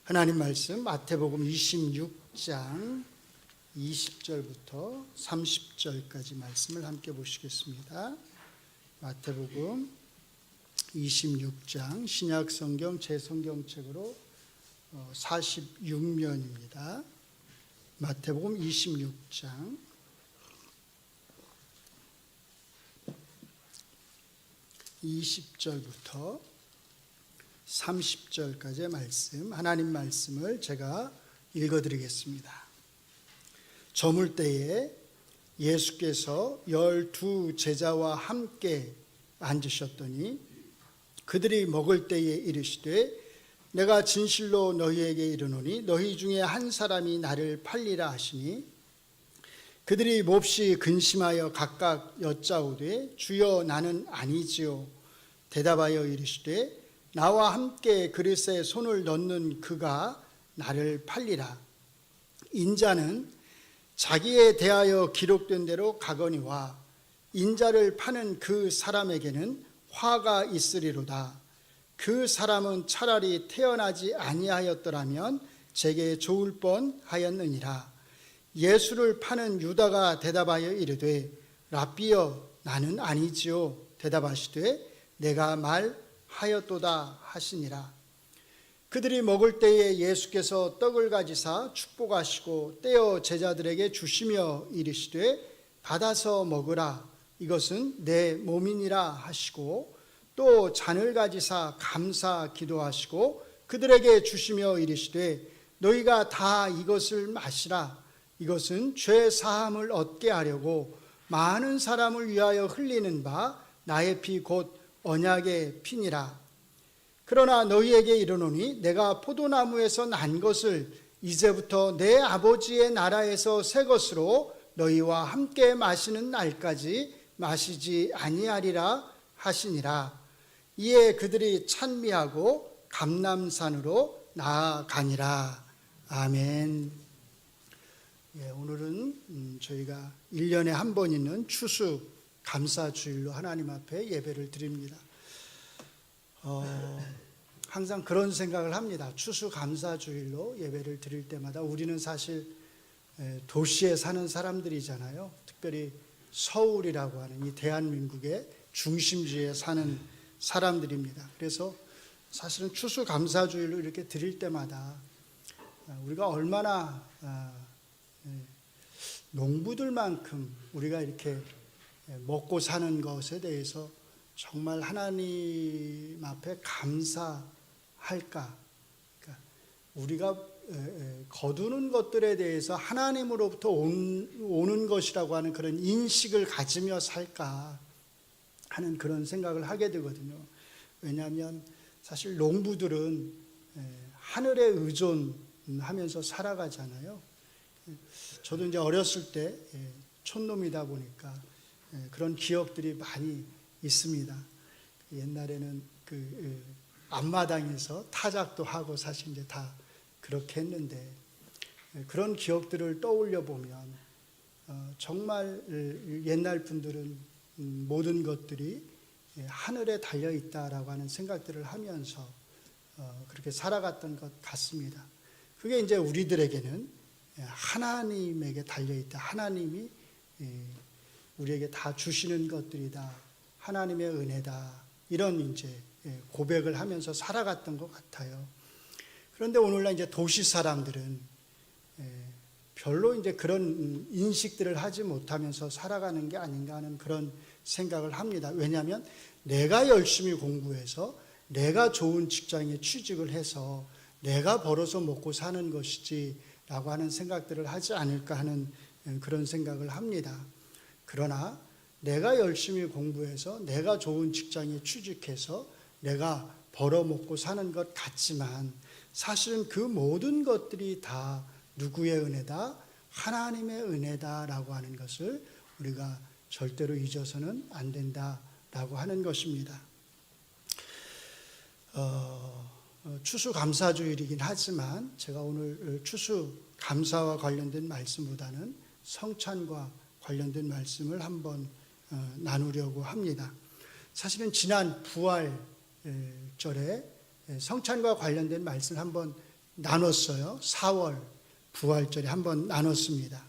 하나님 말씀 마태복음 26장 20절부터 30절까지 말씀을 함께 보시겠습니다. 마태복음 26장 신약성경 제성경책으로 46면입니다. 마태복음 26장 20절부터 30절까지의 말씀, 하나님 말씀을 제가 읽어드리겠습니다. 저물 때에 예수께서 12 제자와 함께 앉으셨더니 그들이 먹을 때에 이르시되 내가 진실로 너희에게 이르노니 너희 중에 한 사람이 나를 팔리라 하시니 그들이 몹시 근심하여 각각 여짜오되 주여 나는 아니지요. 대답하여 이르시되 나와 함께 그릇에 손을 넣는 그가 나를 팔리라. 인자는 자기에 대하여 기록된 대로 가거니와 인자를 파는 그 사람에게는 화가 있으리로다. 그 사람은 차라리 태어나지 아니하였더라면 제게 좋을 뻔하였느니라. 예수를 파는 유다가 대답하여 이르되 랍비여 나는 아니지요. 대답하시되 내가 말하였도다 하시니라. 그들이 먹을 때에 예수께서 떡을 가지사 축복하시고 떼어 제자들에게 주시며 이르시되 받아서 먹으라 이것은 내 몸이니라 하시고 또 잔을 가지사 감사 기도하시고 그들에게 주시며 이르시되 너희가 다 이것을 마시라 이것은 죄 사함을 얻게 하려고 많은 사람을 위하여 흘리는 바 나의 피 곧 언약의 피니라. 그러나 너희에게 이르노니 내가 포도나무에서 난 것을 이제부터 내 아버지의 나라에서 새 것으로 너희와 함께 마시는 날까지 마시지 아니하리라 하시니라. 이에 그들이 찬미하고 감람산으로 나아가니라. 아멘. 오늘은 저희가 1년에 한 번 있는 추수 감사주일로 하나님 앞에 예배를 드립니다. 항상 그런 생각을 합니다. 추수 감사주일로 예배를 드릴 때마다 우리는 사실 도시에 사는 사람들이잖아요. 특별히 서울이라고 하는 이 대한민국의 중심지에 사는 사람들입니다. 그래서 사실은 추수 감사주일로 이렇게 드릴 때마다 우리가 얼마나 농부들만큼 우리가 이렇게 먹고 사는 것에 대해서 정말 하나님 앞에 감사할까? 그러니까 우리가 거두는 것들에 대해서 하나님으로부터 오는 것이라고 하는 그런 인식을 가지며 살까 하는 그런 생각을 하게 되거든요. 왜냐하면 사실 농부들은 하늘에 의존하면서 살아가잖아요. 저도 이제 어렸을 때 촌놈이다 보니까 그런 기억들이 많이 있습니다. 옛날에는 그 앞마당에서 타작도 하고 사실 이제 다 그렇게 했는데 그런 기억들을 떠올려 보면 정말 옛날 분들은 모든 것들이 하늘에 달려 있다라고 하는 생각들을 하면서 그렇게 살아갔던 것 같습니다. 그게 이제 우리들에게는 하나님에게 달려 있다. 하나님이 우리에게 다 주시는 것들이다. 하나님의 은혜다. 이런 이제 고백을 하면서 살아갔던 것 같아요. 그런데 오늘날 이제 도시 사람들은 별로 이제 그런 인식들을 하지 못하면서 살아가는 게 아닌가 하는 그런 생각을 합니다. 왜냐하면 내가 열심히 공부해서 내가 좋은 직장에 취직을 해서 내가 벌어서 먹고 사는 것이지라고 하는 생각들을 하지 않을까 하는 그런 생각을 합니다. 그러나 내가 열심히 공부해서 내가 좋은 직장에 취직해서 내가 벌어먹고 사는 것 같지만 사실은 그 모든 것들이 다 누구의 은혜다? 하나님의 은혜다라고 하는 것을 우리가 절대로 잊어서는 안 된다라고 하는 것입니다. 추수 감사주일이긴 하지만 제가 오늘 추수 감사와 관련된 말씀보다는 성찬과 관련된 말씀을 한번 나누려고 합니다. 사실은 지난 부활절에 성찬과 관련된 말씀을 한번 나눴어요. 4월 부활절에 한번 나눴습니다.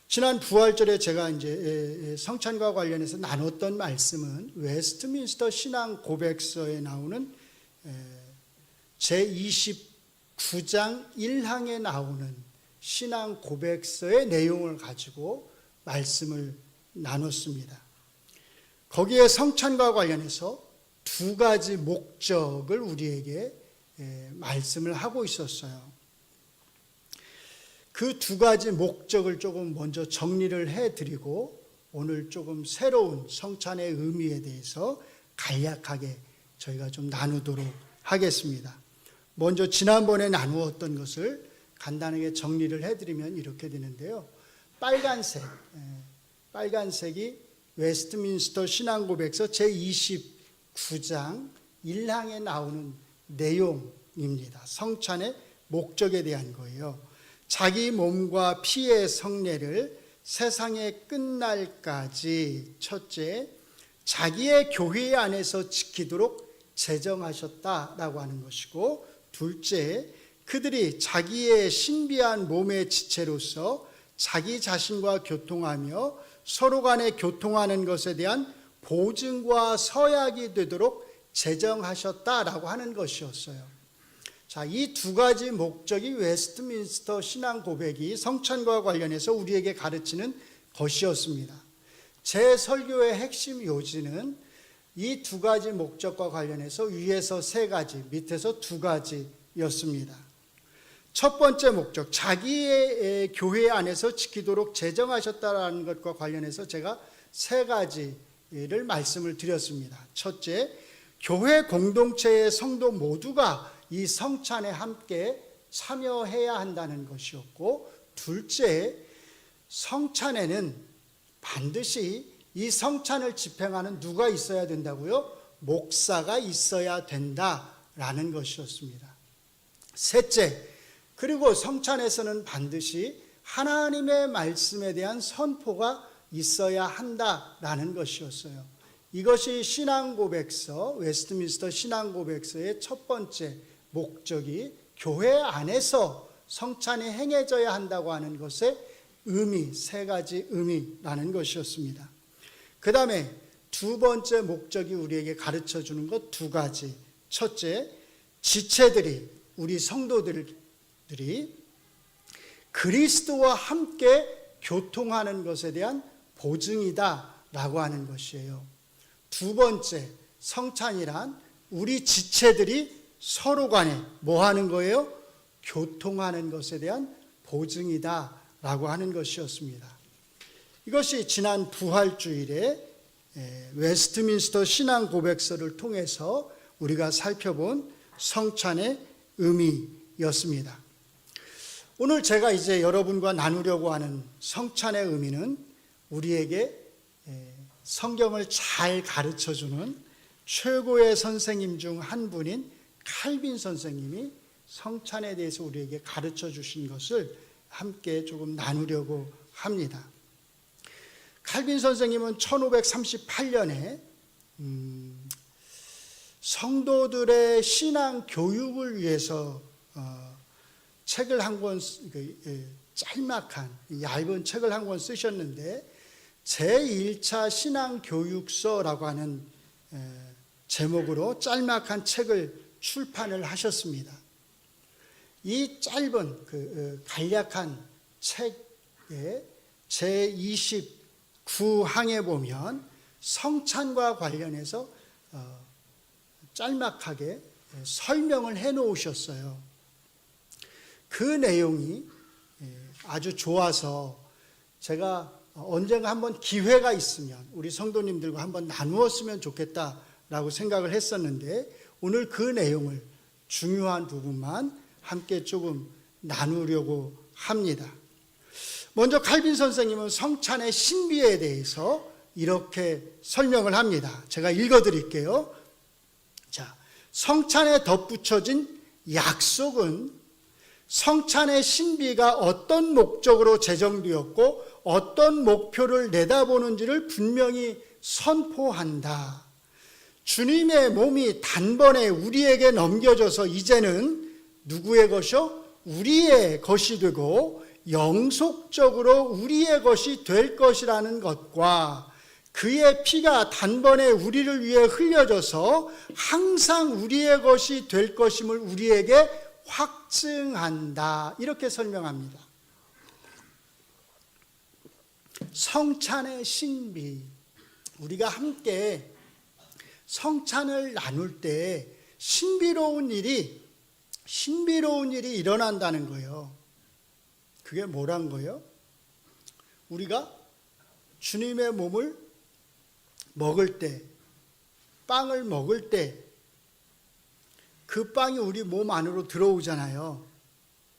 지난 부활절에 제가 이제 성찬과 관련해서 나눴던 말씀은 웨스트민스터 신앙 고백서에 나오는 제29장 1항에 나오는 신앙 고백서의 내용을 가지고 말씀을 나눴습니다. 거기에 성찬과 관련해서 두 가지 목적을 우리에게 말씀을 하고 있었어요. 그 두 가지 목적을 조금 먼저 정리를 해드리고 오늘 조금 새로운 성찬의 의미에 대해서 간략하게 저희가 좀 나누도록 하겠습니다. 먼저 지난번에 나누었던 것을 간단하게 정리를 해드리면 이렇게 되는데요. 빨간색이 웨스트민스터 신앙고백서 제29장 1항에 나오는 내용입니다. 성찬의 목적에 대한 거예요. 자기 몸과 피의 성례를 세상의 끝날까지 첫째, 자기의 교회 안에서 지키도록 제정하셨다라고 하는 것이고, 둘째, 그들이 자기의 신비한 몸의 지체로서 자기 자신과 교통하며 서로 간에 교통하는 것에 대한 보증과 서약이 되도록 제정하셨다라고 하는 것이었어요. 자, 이 두 가지 목적이 웨스트민스터 신앙 고백이 성찬과 관련해서 우리에게 가르치는 것이었습니다. 제 설교의 핵심 요지는 이 두 가지 목적과 관련해서 위에서 세 가지, 밑에서 두 가지였습니다. 첫 번째 목적, 자기의 교회 안에서 지키도록 제정하셨다라는 것과 관련해서 제가 세 가지를 말씀을 드렸습니다. 첫째, 교회 공동체의 성도 모두가 이 성찬에 함께 참여해야 한다는 것이었고, 둘째, 성찬에는 반드시 이 성찬을 집행하는 누가 있어야 된다고요? 목사가 있어야 된다라는 것이었습니다. 셋째, 그리고 성찬에서는 반드시 하나님의 말씀에 대한 선포가 있어야 한다라는 것이었어요. 이것이 신앙고백서, 웨스트민스터 신앙고백서의 첫 번째 목적이 교회 안에서 성찬이 행해져야 한다고 하는 것의 의미, 세 가지 의미라는 것이었습니다. 그 다음에 두 번째 목적이 우리에게 가르쳐 주는 것 두 가지. 첫째, 지체들이, 우리 성도들이 그리스도와 함께 교통하는 것에 대한 보증이다라고 하는 것이에요. 두 번째, 성찬이란 우리 지체들이 서로 간에 뭐 하는 거예요? 교통하는 것에 대한 보증이다라고 하는 것이었습니다. 이것이 지난 부활주일에 웨스트민스터 신앙 고백서를 통해서 우리가 살펴본 성찬의 의미였습니다. 오늘 제가 이제 여러분과 나누려고 하는 성찬의 의미는 우리에게 성경을 잘 가르쳐주는 최고의 선생님 중 한 분인 칼빈 선생님이 성찬에 대해서 우리에게 가르쳐 주신 것을 함께 조금 나누려고 합니다. 칼빈 선생님은 1538년에 성도들의 신앙 교육을 위해서 책을 한 권, 짤막한 얇은 책을 한 권 쓰셨는데 제1차 신앙교육서라고 하는 제목으로 짤막한 책을 출판을 하셨습니다. 이 짧은 간략한 책의 제29항에 보면 성찬과 관련해서 짤막하게 설명을 해 놓으셨어요. 그 내용이 아주 좋아서 제가 언젠가 한번 기회가 있으면 우리 성도님들과 한번 나누었으면 좋겠다라고 생각을 했었는데 오늘 그 내용을 중요한 부분만 함께 조금 나누려고 합니다. 먼저 칼빈 선생님은 성찬의 신비에 대해서 이렇게 설명을 합니다. 제가 읽어드릴게요. 자, 성찬에 덧붙여진 약속은 성찬의 신비가 어떤 목적으로 제정되었고 어떤 목표를 내다보는지를 분명히 선포한다. 주님의 몸이 단번에 우리에게 넘겨져서 이제는 누구의 것이요? 우리의 것이 되고 영속적으로 우리의 것이 될 것이라는 것과 그의 피가 단번에 우리를 위해 흘려져서 항상 우리의 것이 될 것임을 우리에게 확증한다. 이렇게 설명합니다. 성찬의 신비. 우리가 함께 성찬을 나눌 때 신비로운 일이 일어난다는 거예요. 그게 뭐란 거예요? 우리가 주님의 몸을 먹을 때, 빵을 먹을 때, 그 빵이 우리 몸 안으로 들어오잖아요.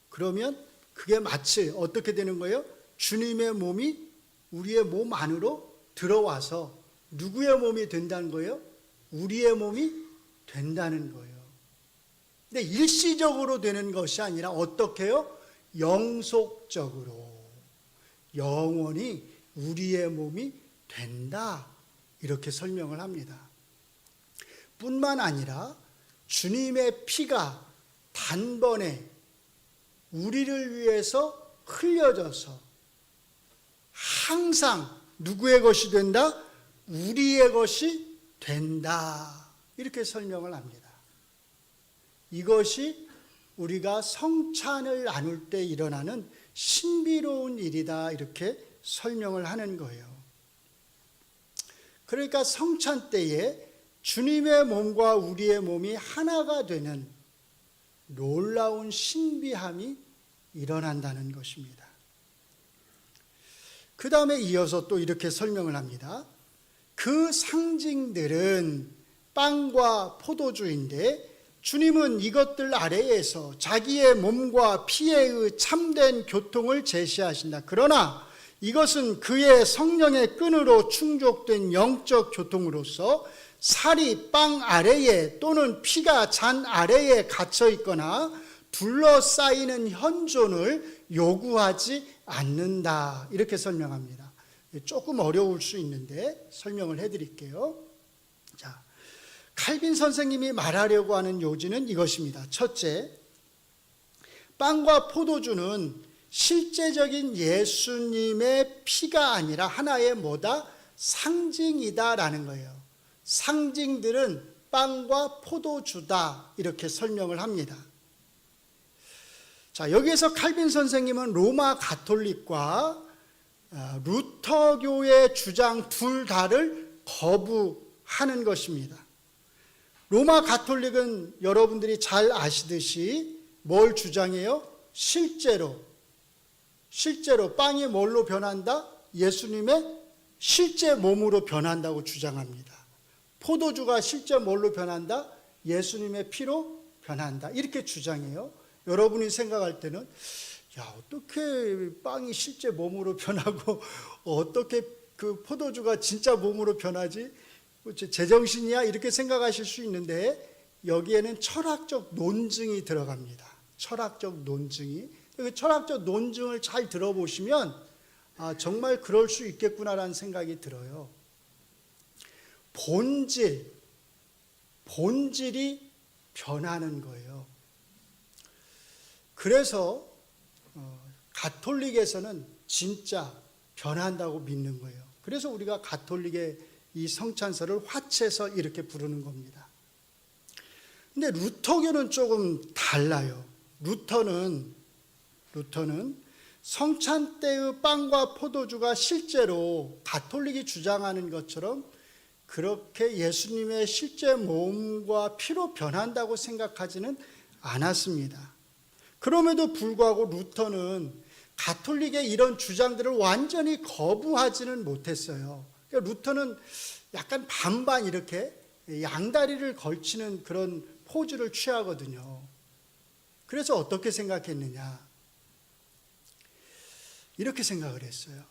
그러면 그게 마치 어떻게 되는 거예요? 주님의 몸이 우리의 몸 안으로 들어와서 누구의 몸이 된다는 거예요? 우리의 몸이 된다는 거예요. 근데 일시적으로 되는 것이 아니라 어떻게 해요? 영속적으로 영원히 우리의 몸이 된다. 이렇게 설명을 합니다. 뿐만 아니라 주님의 피가 단번에 우리를 위해서 흘려져서 항상 누구의 것이 된다? 우리의 것이 된다. 이렇게 설명을 합니다. 이것이 우리가 성찬을 나눌 때 일어나는 신비로운 일이다. 이렇게 설명을 하는 거예요. 그러니까 성찬 때에 주님의 몸과 우리의 몸이 하나가 되는 놀라운 신비함이 일어난다는 것입니다. 그 다음에 이어서 또 이렇게 설명을 합니다. 그 상징들은 빵과 포도주인데 주님은 이것들 아래에서 자기의 몸과 피의 참된 교통을 제시하신다. 그러나 이것은 그의 성령의 끈으로 충족된 영적 교통으로서 살이 빵 아래에 또는 피가 잔 아래에 갇혀 있거나 둘러싸이는 현존을 요구하지 않는다. 이렇게 설명합니다. 조금 어려울 수 있는데 설명을 해드릴게요. 자, 칼빈 선생님이 말하려고 하는 요지는 이것입니다. 첫째, 빵과 포도주는 실제적인 예수님의 피가 아니라 하나의 뭐다? 상징이다라는 거예요. 상징들은 빵과 포도주다. 이렇게 설명을 합니다. 자, 여기에서 칼빈 선생님은 로마 가톨릭과 루터교의 주장 둘 다를 거부하는 것입니다. 로마 가톨릭은 여러분들이 잘 아시듯이 뭘 주장해요? 실제로 빵이 뭘로 변한다? 예수님의 실제 몸으로 변한다고 주장합니다. 포도주가 실제 뭘로 변한다? 예수님의 피로 변한다. 이렇게 주장해요. 여러분이 생각할 때는 어떻게 빵이 실제 몸으로 변하고 어떻게 그 포도주가 진짜 몸으로 변하지? 제정신이야? 이렇게 생각하실 수 있는데 여기에는 철학적 논증이 들어갑니다. 철학적 논증이. 그 철학적 논증을 잘 들어보시면 정말 그럴 수 있겠구나라는 생각이 들어요. 본질이 변하는 거예요. 그래서 가톨릭에서는 진짜 변한다고 믿는 거예요. 그래서 우리가 가톨릭의 이 성찬설을 화채서 이렇게 부르는 겁니다. 근데 루터교는 조금 달라요. 루터는 성찬 때의 빵과 포도주가 실제로 가톨릭이 주장하는 것처럼 그렇게 예수님의 실제 몸과 피로 변한다고 생각하지는 않았습니다. 그럼에도 불구하고 루터는 가톨릭의 이런 주장들을 완전히 거부하지는 못했어요. 그러니까 루터는 약간 반반 이렇게 양다리를 걸치는 그런 포즈를 취하거든요. 그래서 어떻게 생각했느냐? 이렇게 생각을 했어요.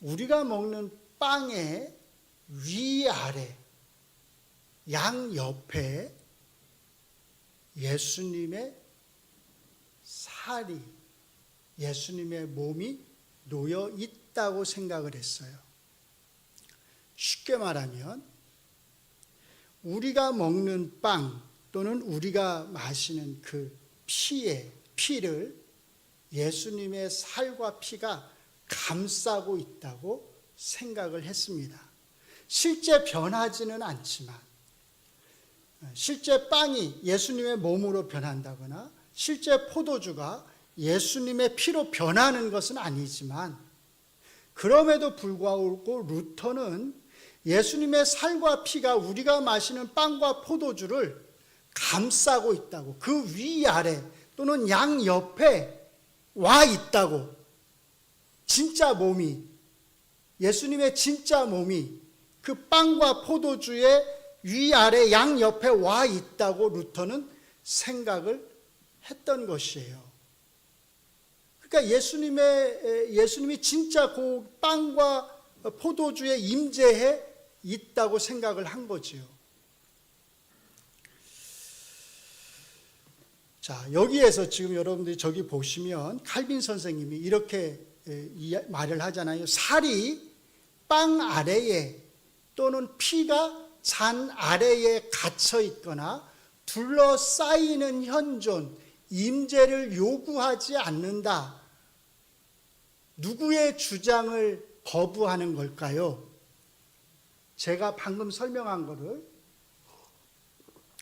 우리가 먹는 빵의 위아래, 양옆에 예수님의 살이, 예수님의 몸이 놓여 있다고 생각을 했어요. 쉽게 말하면 우리가 먹는 빵 또는 우리가 마시는 그 피를 예수님의 살과 피가 감싸고 있다고 생각을 했습니다. 실제 변하지는 않지만, 실제 빵이 예수님의 몸으로 변한다거나 실제 포도주가 예수님의 피로 변하는 것은 아니지만, 그럼에도 불구하고 루터는 예수님의 살과 피가 우리가 마시는 빵과 포도주를 감싸고 있다고, 그 위아래 또는 양옆에 와 있다고, 진짜 몸이, 예수님의 진짜 몸이 그 빵과 포도주의 위아래 양옆에 와 있다고 루터는 생각을 했던 것이에요. 그러니까 예수님이 진짜 그 빵과 포도주에 임재해 있다고 생각을 한 거지요. 자, 여기에서 지금 여러분들이 저기 보시면 칼빈 선생님이 이렇게 말을 하잖아요. 살이 빵 아래에 또는 피가 잔 아래에 갇혀 있거나 둘러싸이는 현존, 임재를 요구하지 않는다. 누구의 주장을 거부하는 걸까요? 제가 방금 설명한 거를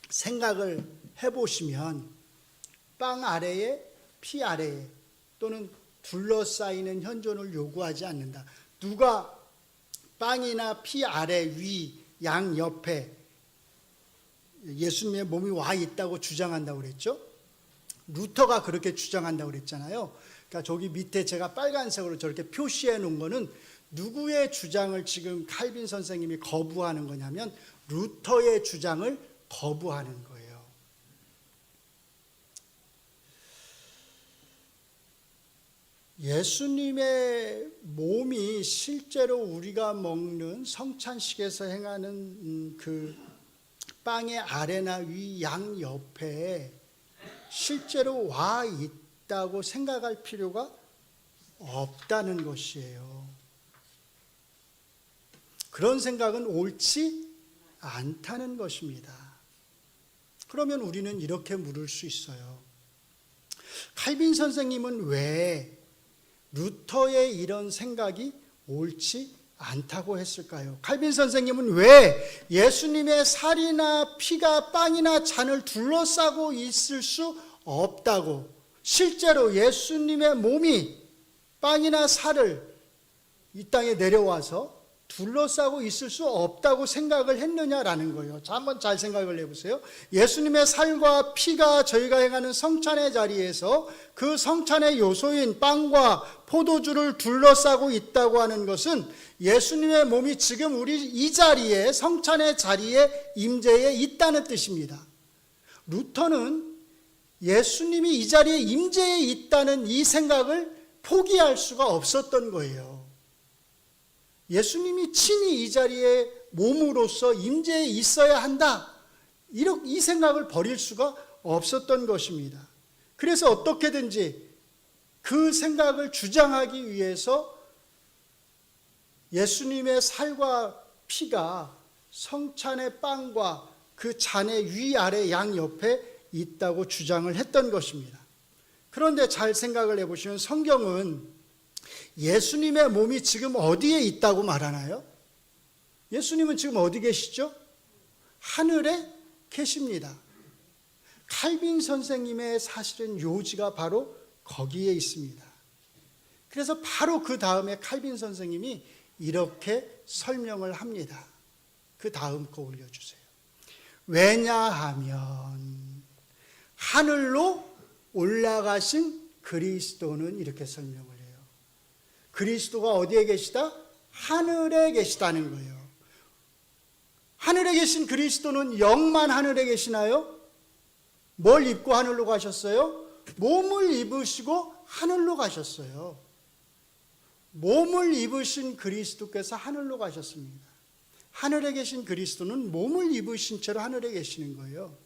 생각을 해보시면, 빵 아래에 피 아래에 또는 둘러싸이는 현존을 요구하지 않는다. 누가 빵이나 피 아래 위 양옆에 예수님의 몸이 와 있다고 주장한다고 그랬죠? 루터가 그렇게 주장한다고 그랬잖아요. 그러니까 저기 밑에 제가 빨간색으로 저렇게 표시해 놓은 거는 누구의 주장을 지금 칼빈 선생님이 거부하는 거냐면 루터의 주장을 거부하는 거예요. 예수님의 몸이 실제로 우리가 먹는 성찬식에서 행하는 그 빵의 아래나 위 양옆에 실제로 와 있다고 생각할 필요가 없다는 것이에요. 그런 생각은 옳지 않다는 것입니다. 그러면 우리는 이렇게 물을 수 있어요. 칼빈 선생님은 왜 루터의 이런 생각이 옳지 않다고 했을까요? 칼빈 선생님은 왜 예수님의 살이나 피가 빵이나 잔을 둘러싸고 있을 수 없다고, 실제로 예수님의 몸이 빵이나 살을 이 땅에 내려와서 둘러싸고 있을 수 없다고 생각을 했느냐라는 거예요. 자, 한번 잘 생각을 해보세요. 예수님의 살과 피가 저희가 행하는 성찬의 자리에서 그 성찬의 요소인 빵과 포도주를 둘러싸고 있다고 하는 것은 예수님의 몸이 지금 우리 이 자리에, 성찬의 자리에 임재해 있다는 뜻입니다. 루터는 예수님이 이 자리에 임재해 있다는 이 생각을 포기할 수가 없었던 거예요. 예수님이 친히 이 자리에 몸으로서 임재해 있어야 한다, 이 생각을 버릴 수가 없었던 것입니다. 그래서 어떻게든지 그 생각을 주장하기 위해서 예수님의 살과 피가 성찬의 빵과 그 잔의 위아래 양옆에 있다고 주장을 했던 것입니다. 그런데 잘 생각을 해보시면 성경은 예수님의 몸이 지금 어디에 있다고 말하나요? 예수님은 지금 어디 계시죠? 하늘에 계십니다. 칼빈 선생님의 사실은 요지가 바로 거기에 있습니다. 그래서 바로 그 다음에 칼빈 선생님이 이렇게 설명을 합니다. 그 다음 거 올려주세요. 왜냐하면 하늘로 올라가신 그리스도는, 이렇게 설명을 해요. 그리스도가 어디에 계시다? 하늘에 계시다는 거예요. 하늘에 계신 그리스도는 영만 하늘에 계시나요? 뭘 입고 하늘로 가셨어요? 몸을 입으시고 하늘로 가셨어요. 몸을 입으신 그리스도께서 하늘로 가셨습니다. 하늘에 계신 그리스도는 몸을 입으신 채로 하늘에 계시는 거예요.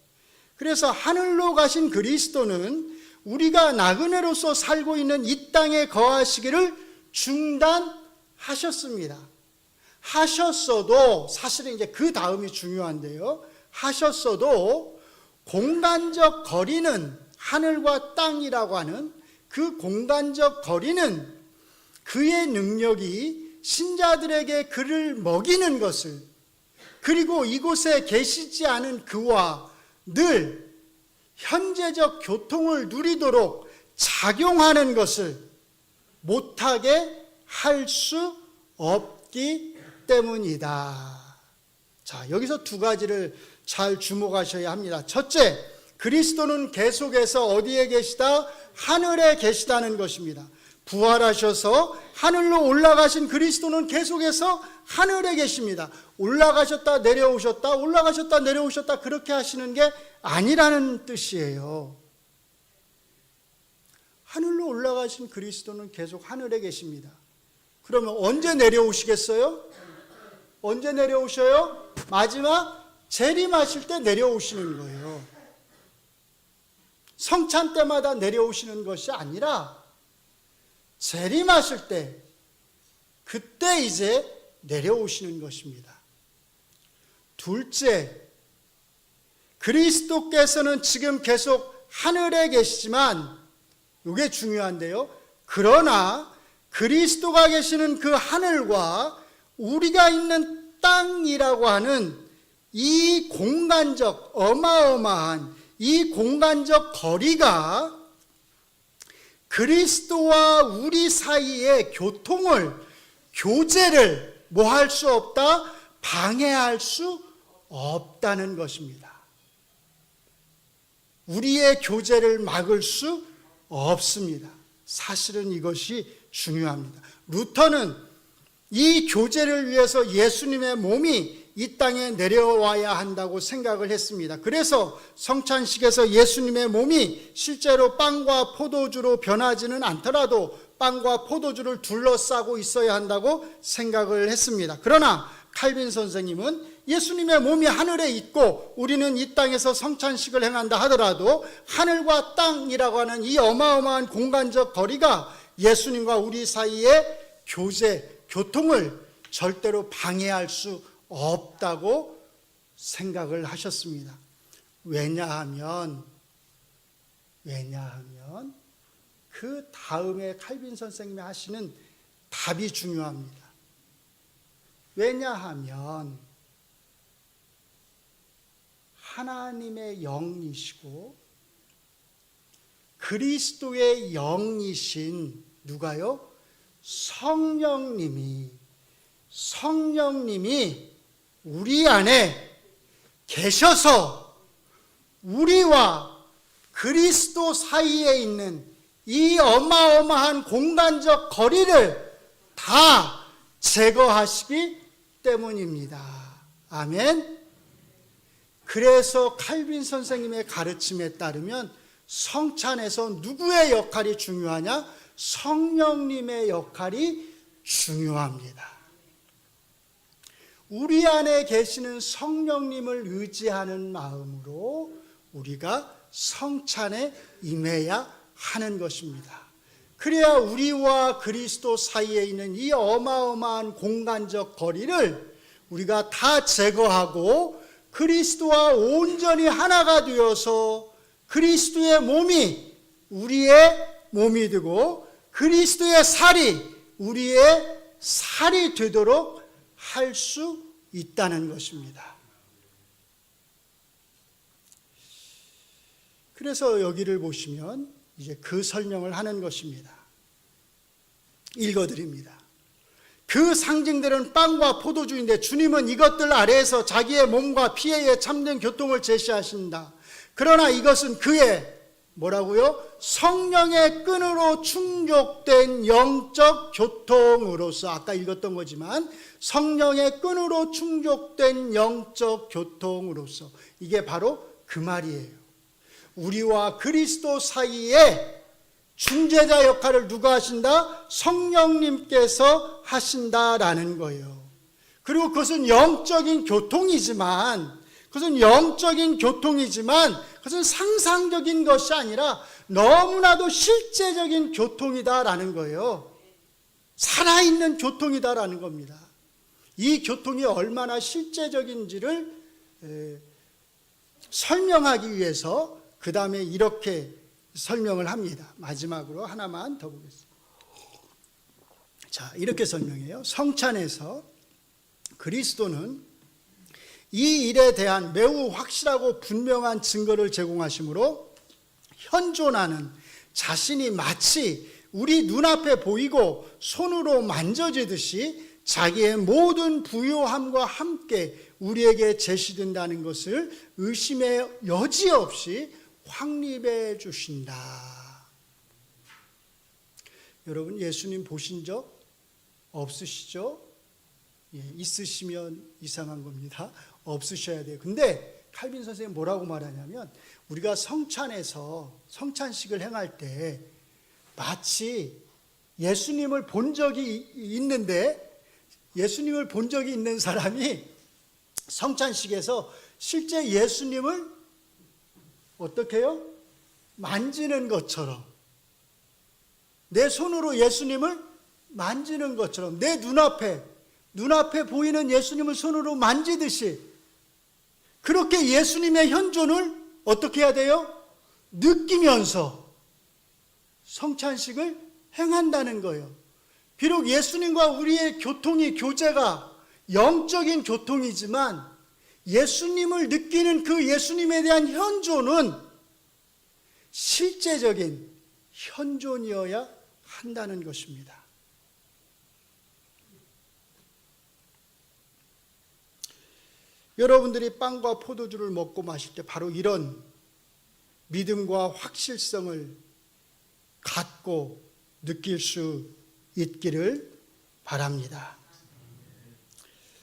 그래서 하늘로 가신 그리스도는 우리가 나그네로서 살고 있는 이 땅에 거하시기를 중단하셨습니다. 하셨어도, 사실은 이제 그 다음이 중요한데요. 하셨어도 공간적 거리는, 하늘과 땅이라고 하는 그 공간적 거리는 그의 능력이 신자들에게 그를 먹이는 것을, 그리고 이곳에 계시지 않은 그와 늘 현재적 교통을 누리도록 작용하는 것을 못하게 할 수 없기 때문이다. 자, 여기서 두 가지를 잘 주목하셔야 합니다. 첫째, 그리스도는 계속해서 어디에 계시다? 하늘에 계시다는 것입니다. 부활하셔서 하늘로 올라가신 그리스도는 계속해서 하늘에 계십니다. 올라가셨다 내려오셨다, 올라가셨다 내려오셨다 그렇게 하시는 게 아니라는 뜻이에요. 하늘로 올라가신 그리스도는 계속 하늘에 계십니다. 그러면 언제 내려오시겠어요? 언제 내려오셔요? 마지막 재림하실 때 내려오시는 거예요. 성찬 때마다 내려오시는 것이 아니라 재림하실 때, 그때 이제 내려오시는 것입니다. 둘째, 그리스도께서는 지금 계속 하늘에 계시지만, 이게 중요한데요, 그러나 그리스도가 계시는 그 하늘과 우리가 있는 땅이라고 하는 이 공간적, 어마어마한 이 공간적 거리가 그리스도와 우리 사이의 교제를 뭐 할 수 없다? 방해할 수 없다는 것입니다. 우리의 교제를 막을 수 없습니다. 사실은 이것이 중요합니다. 루터는 이 교제를 위해서 예수님의 몸이 이 땅에 내려와야 한다고 생각을 했습니다. 그래서 성찬식에서 예수님의 몸이 실제로 빵과 포도주로 변하지는 않더라도 빵과 포도주를 둘러싸고 있어야 한다고 생각을 했습니다. 그러나 칼빈 선생님은 예수님의 몸이 하늘에 있고 우리는 이 땅에서 성찬식을 행한다 하더라도 하늘과 땅이라고 하는 이 어마어마한 공간적 거리가 예수님과 우리 사이의 교통을 절대로 방해할 수 없다고 생각을 하셨습니다. 왜냐하면 그 다음에 칼빈 선생님이 하시는 답이 중요합니다. 왜냐하면 하나님의 영이시고 그리스도의 영이신 누가요? 성령님이 우리 안에 계셔서 우리와 그리스도 사이에 있는 이 어마어마한 공간적 거리를 다 제거하시기 때문입니다. 아멘. 그래서 칼빈 선생님의 가르침에 따르면 성찬에서 누구의 역할이 중요하냐? 성령님의 역할이 중요합니다. 우리 안에 계시는 성령님을 의지하는 마음으로 우리가 성찬에 임해야 하는 것입니다. 그래야 우리와 그리스도 사이에 있는 이 어마어마한 공간적 거리를 우리가 다 제거하고 그리스도와 온전히 하나가 되어서 그리스도의 몸이 우리의 몸이 되고 그리스도의 살이 우리의 살이 되도록 할 수 있다는 것입니다. 그래서 여기를 보시면 이제 그 설명을 하는 것입니다. 읽어드립니다. 그 상징들은 빵과 포도주인데 주님은 이것들 아래에서 자기의 몸과 피에 참된 교통을 제시하신다. 그러나 이것은 그의 뭐라고요? 성령의 끈으로 충족된 영적 교통으로서, 아까 읽었던 거지만 성령의 끈으로 충족된 영적 교통으로서, 이게 바로 그 말이에요. 우리와 그리스도 사이에 중재자 역할을 누가 하신다? 성령님께서 하신다라는 거예요. 그리고 그것은 영적인 교통이지만 그것은 상상적인 것이 아니라 너무나도 실제적인 교통이다라는 거예요. 살아있는 교통이다라는 겁니다. 이 교통이 얼마나 실제적인지를 설명하기 위해서 그 다음에 이렇게 설명을 합니다. 마지막으로 하나만 더 보겠습니다. 자, 이렇게 설명해요. 성찬에서 그리스도는 이 일에 대한 매우 확실하고 분명한 증거를 제공하시므로 현존하는 자신이 마치 우리 눈앞에 보이고 손으로 만져지듯이 자기의 모든 부요함과 함께 우리에게 제시된다는 것을 의심의 여지 없이 확립해 주신다. 여러분, 예수님 보신 적 없으시죠? 예, 있으시면 이상한 겁니다. 없으셔야 돼요. 근데 칼빈 선생님 뭐라고 말하냐면, 우리가 성찬에서 성찬식을 행할 때 마치 예수님을 본 적이 있는데, 예수님을 본 적이 있는 사람이 성찬식에서 실제 예수님을 어떻게 해요? 만지는 것처럼, 내 손으로 예수님을 만지는 것처럼, 내 눈앞에 보이는 예수님을 손으로 만지듯이 그렇게 예수님의 현존을 어떻게 해야 돼요? 느끼면서 성찬식을 행한다는 거예요. 비록 예수님과 우리의 교제가 영적인 교통이지만 예수님을 느끼는 그 예수님에 대한 현존은 실제적인 현존이어야 한다는 것입니다. 여러분들이 빵과 포도주를 먹고 마실 때 바로 이런 믿음과 확실성을 갖고 느낄 수 있기를 바랍니다.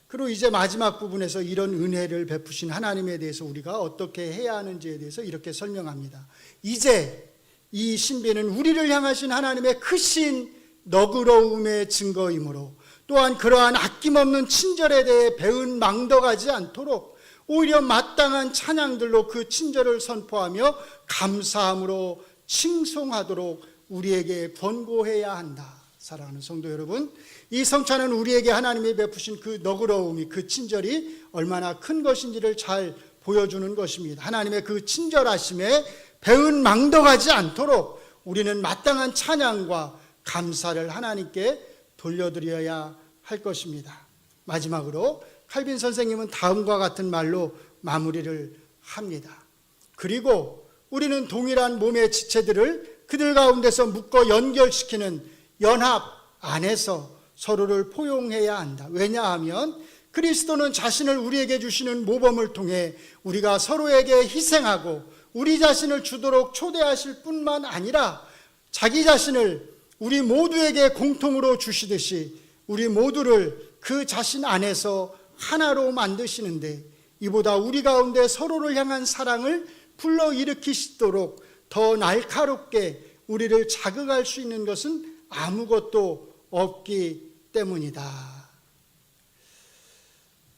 그리고 이제 마지막 부분에서 이런 은혜를 베푸신 하나님에 대해서 우리가 어떻게 해야 하는지에 대해서 이렇게 설명합니다. 이제 이 신비는 우리를 향하신 하나님의 크신 너그러움의 증거이므로, 또한 그러한 아낌없는 친절에 대해 배은망덕하지 않도록 오히려 마땅한 찬양들로 그 친절을 선포하며 감사함으로 칭송하도록 우리에게 권고해야 한다. 사랑하는 성도 여러분, 이 성찬은 우리에게 하나님이 베푸신 그 너그러움이, 그 친절이 얼마나 큰 것인지를 잘 보여주는 것입니다. 하나님의 그 친절하심에 배은망덕하지 않도록 우리는 마땅한 찬양과 감사를 하나님께 돌려드려야 할 것입니다. 마지막으로 칼빈 선생님은 다음과 같은 말로 마무리를 합니다. 그리고 우리는 동일한 몸의 지체들을 그들 가운데서 묶어 연결시키는 연합 안에서 서로를 포용해야 한다. 왜냐하면 그리스도는 자신을 우리에게 주시는 모범을 통해 우리가 서로에게 희생하고 우리 자신을 주도록 초대하실 뿐만 아니라 자기 자신을 우리 모두에게 공통으로 주시듯이 우리 모두를 그 자신 안에서 하나로 만드시는데, 이보다 우리 가운데 서로를 향한 사랑을 불러일으키시도록 더 날카롭게 우리를 자극할 수 있는 것은 아무것도 없기 때문이다.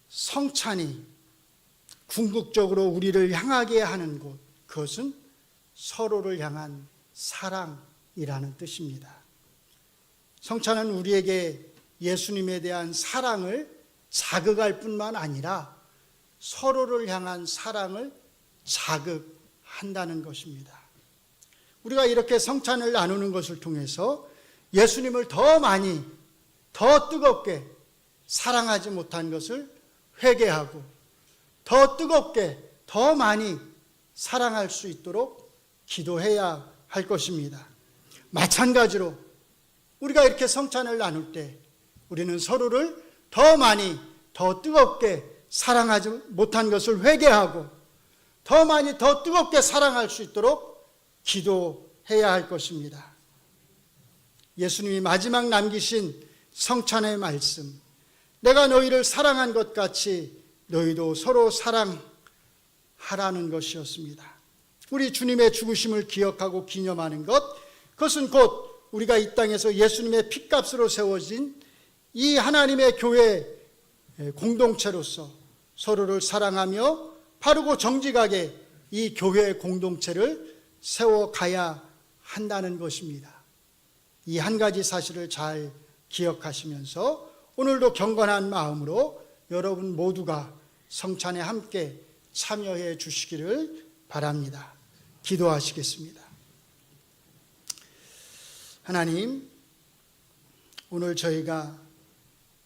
성찬이 궁극적으로 우리를 향하게 하는 곳, 그것은 서로를 향한 사랑이라는 뜻입니다. 성찬은 우리에게 예수님에 대한 사랑을 자극할 뿐만 아니라 서로를 향한 사랑을 자극한다는 것입니다. 우리가 이렇게 성찬을 나누는 것을 통해서 예수님을 더 많이, 더 뜨겁게 사랑하지 못한 것을 회개하고 더 뜨겁게, 더 많이 사랑할 수 있도록 기도해야 할 것입니다. 마찬가지로 우리가 이렇게 성찬을 나눌 때 우리는 서로를 더 많이, 더 뜨겁게 사랑하지 못한 것을 회개하고 더 많이, 더 뜨겁게 사랑할 수 있도록 기도해야 할 것입니다. 예수님이 마지막 남기신 성찬의 말씀, 내가 너희를 사랑한 것 같이 너희도 서로 사랑하라는 것이었습니다. 우리 주님의 죽으심을 기억하고 기념하는 것, 그것은 곧 우리가 이 땅에서 예수님의 핏값으로 세워진 이 하나님의 교회 공동체로서 서로를 사랑하며 바르고 정직하게 이 교회 공동체를 세워가야 한다는 것입니다. 이 한 가지 사실을 잘 기억하시면서 오늘도 경건한 마음으로 여러분 모두가 성찬에 함께 참여해 주시기를 바랍니다. 기도하시겠습니다. 하나님, 오늘 저희가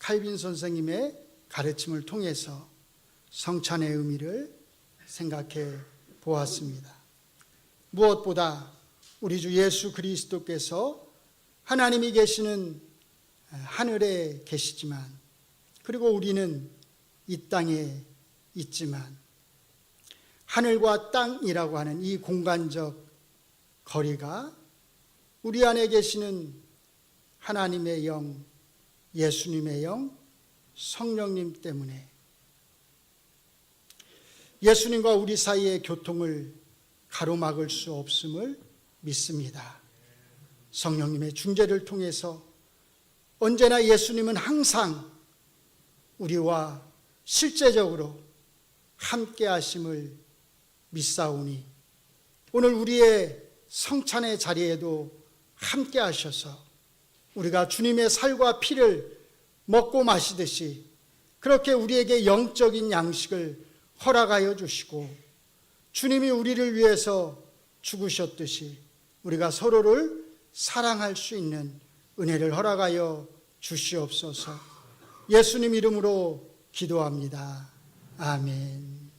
칼빈 선생님의 가르침을 통해서 성찬의 의미를 생각해 보았습니다. 무엇보다 우리 주 예수 그리스도께서 하나님이 계시는 하늘에 계시지만, 그리고 우리는 이 땅에 있지만, 하늘과 땅이라고 하는 이 공간적 거리가 우리 안에 계시는 하나님의 영, 예수님의 영, 성령님 때문에 예수님과 우리 사이의 교통을 가로막을 수 없음을 믿습니다. 성령님의 중재를 통해서 언제나 예수님은 항상 우리와 실제적으로 함께 하심을 믿사오니, 오늘 우리의 성찬의 자리에도 함께 하셔서 우리가 주님의 살과 피를 먹고 마시듯이 그렇게 우리에게 영적인 양식을 허락하여 주시고, 주님이 우리를 위해서 죽으셨듯이 우리가 서로를 사랑할 수 있는 은혜를 허락하여 주시옵소서. 예수님 이름으로 기도합니다. 아멘.